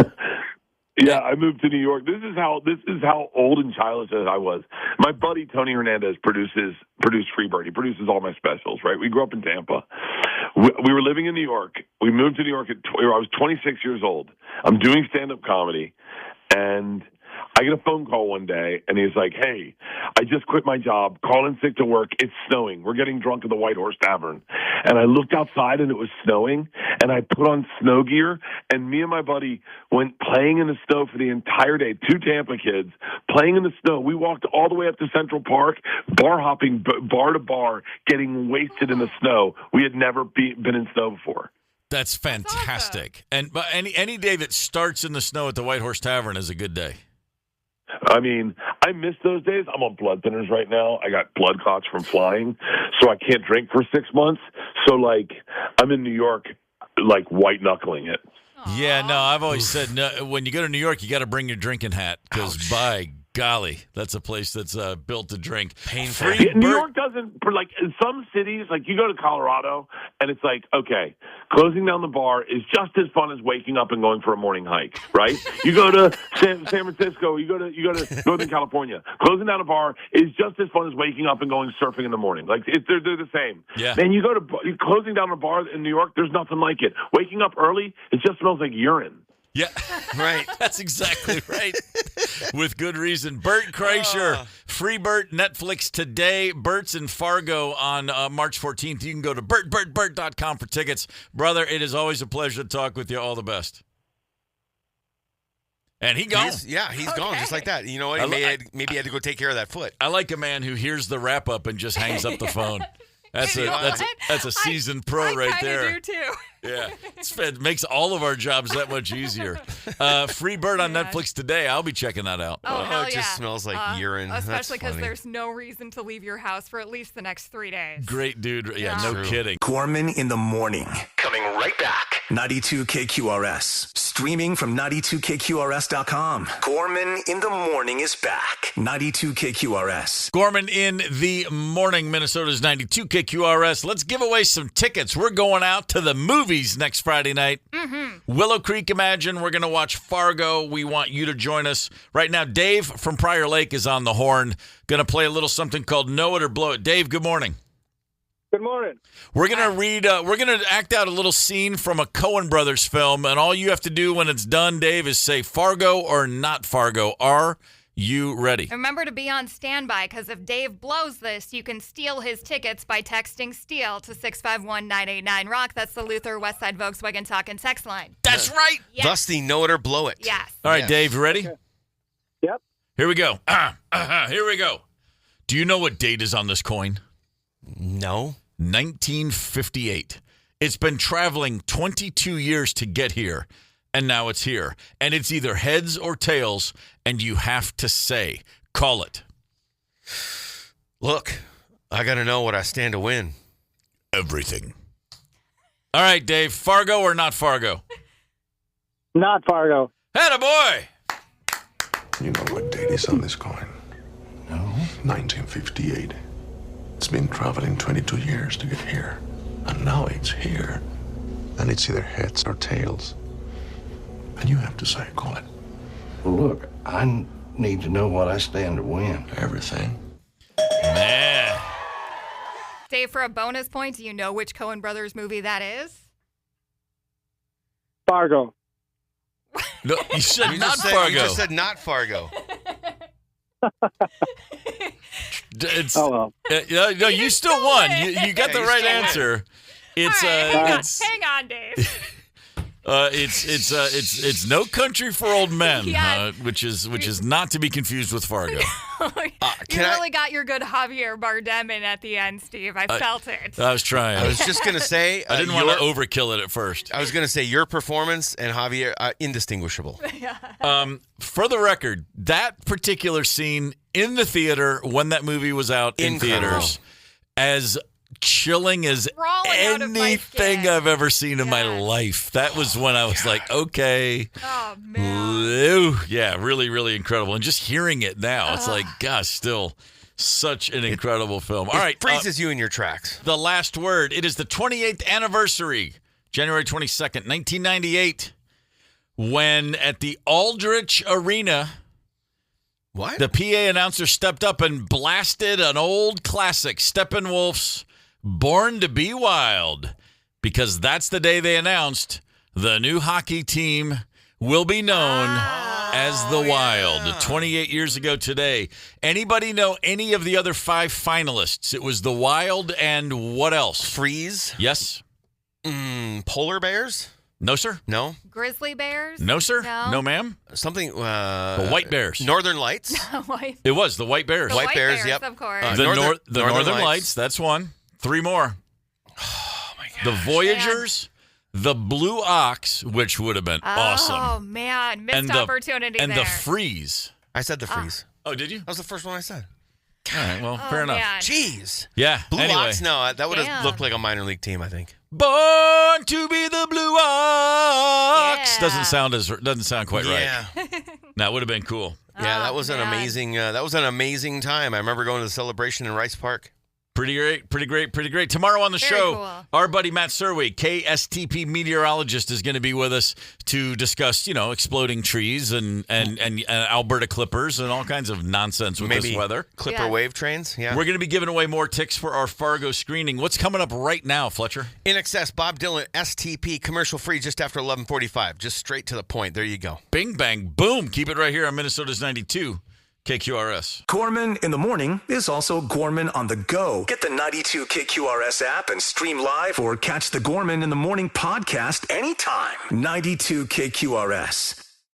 Yeah, I moved to New York. This is how old and childish I was. My buddy Tony Hernandez produced Freebird. He produces all my specials, right? We grew up in Tampa. We were living in New York. We moved to New York I was 26 years old. I'm doing stand-up comedy, and I get a phone call one day, and he's like, "Hey, I just quit my job, called in sick to work. It's snowing. We're getting drunk at the White Horse Tavern." And I looked outside, and it was snowing, and I put on snow gear, and me and my buddy went playing in the snow for the entire day, 2 Tampa kids playing in the snow. We walked all the way up to Central Park, bar hopping bar to bar, getting wasted in the snow. We had never been in snow before. That's fantastic. But any day that starts in the snow at the White Horse Tavern is a good day. I mean, I miss those days. I'm on blood thinners right now. I got blood clots from flying, so I can't drink for 6 months. So, like, I'm in New York, like, white-knuckling it. Yeah, no, I've always said when you go to New York, you got to bring your drinking hat because, by golly, that's a place that's built to drink. Painful. Yeah, New York doesn't, like, in some cities, like, you go to Colorado, and it's like, okay, closing down the bar is just as fun as waking up and going for a morning hike, right? You go to San Francisco, you go to Northern California, closing down a bar is just as fun as waking up and going surfing in the morning. Like, they're the same. Yeah. Man, you go to closing down a bar in New York, there's nothing like it. Waking up early, it just smells like urine. Yeah, right. That's exactly right. With good reason. Bert Kreisher, Free Bert, Netflix today. Bert's in Fargo on March 14th. You can go to bertbertbert.com for tickets. Brother, it is always a pleasure to talk with you. All the best. And he gone. He's gone just like that. You know what? Maybe he had to go take care of that foot. I like a man who hears the wrap up and just hangs up the phone. That's a seasoned pro right there. I do too. Yeah, it makes all of our jobs that much easier. Free Bird on Netflix today. I'll be checking that out. Oh, hell it just smells like urine. Especially because there's no reason to leave your house for at least the next 3 days. Great dude. Yeah, no kidding. Gorman in the morning. Coming right back. 92 KQRS. Streaming from 92KQRS.com. Gorman in the morning is back. 92 KQRS. Gorman in the morning. Minnesota's 92 KQRS. Let's give away some tickets. We're going out to the movies next Friday night. Mm-hmm. Willow Creek Imagine. We're going to watch Fargo. We want you to join us. Right now, Dave from Prior Lake is on the horn. Going to play a little something called Know It or Blow It. Dave, good morning. Good morning. We're going to read, we're going to act out a little scene from a Coen Brothers film, and all you have to do when it's done, Dave, is say Fargo or not Fargo. Are you ready? Remember to be on standby, because if Dave blows this, you can steal his tickets by texting STEAL to 651-989-ROCK. That's the Luther Westside Volkswagen Talk and Text line. That's right. Yes. Thus the Know It or Blow It. Yes. All right, Dave, you ready? Okay. Yep. Here we go. Here we go. Do you know what date is on this coin? No. 1958. It's been traveling 22 years to get here, and now it's here. And it's either heads or tails, and you have to say, call it. Look, I got to know what I stand to win. Everything. All right, Dave, Fargo or not Fargo? Not Fargo. Attaboy! You know what date is on this coin? No. 1958. It's been traveling 22 years to get here. And now it's here. And it's either heads or tails. And you have to say, call it. Well, look, I need to know what I stand to win. Everything. Man. Dave, for a bonus point, do you know which Coen Brothers movie that is? Fargo. No, you said not Fargo. Fargo. You just said not Fargo. Oh, well. No, you still won. You got the right answer. It's All right, hang on, Dave. It's No Country for Old Men, Yes. which is not to be confused with Fargo. You really got your good Javier Bardem in at the end, Steve. I felt it. I was trying. I was just going to say... I didn't want to overkill it at first. I was going to say your performance and Javier, indistinguishable. For the record, that particular scene in the theater when that movie was out in theaters, as chilling as anything I've ever seen in my life. That was when I was like, okay. Oh, man. Yeah, really, really incredible. And just hearing it now, it's like, gosh, still such an incredible film. All right. It freezes you in your tracks. The last word. It is the 28th anniversary, January 22nd, 1998, when at the Aldrich Arena, the PA announcer stepped up and blasted an old classic, Steppenwolf's Born to Be Wild, because that's the day they announced the new hockey team will be known as the Wild. 28 years ago today. Anybody know any of the other 5 finalists? It was the Wild and what else? Freeze? Yes. Polar bears? No, sir. No. Grizzly bears? No, sir. No, ma'am. Something. The White Bears. Northern Lights? It was the White Bears. The White Bears, yep. Of course. The Northern Lights. That's one. 3 more. Oh, my God. The Voyagers, the Blue Ox, which would have been awesome. Oh, man. Missed opportunity and there. the Freeze. I said the Freeze. Oh, did you? That was the first one I said. All right, well, fair enough. Man. Jeez. Yeah, Blue anyway. Ox? No, that would have looked like a minor league team, I think. Born to be the Blue Ox. Doesn't sound quite right. That would have been cool. Yeah, that was an amazing. That was an amazing time. I remember going to the celebration in Rice Park. Pretty great. Tomorrow on the show, our buddy Matt Serwig, KSTP meteorologist, is going to be with us to discuss, exploding trees and Alberta clippers and all kinds of nonsense with this weather. Clipper wave trains, yeah. We're going to be giving away more tickets for our Fargo screening. What's coming up right now, Fletcher? In Excess, Bob Dylan, STP, commercial free just after 11:45. Just straight to the point. There you go. Bing, bang, boom. Keep it right here on Minnesota's 92. KQRS. Gorman in the morning is also Gorman on the go. Get the 92 KQRS app and stream live or catch the Gorman in the morning podcast anytime. 92 KQRS.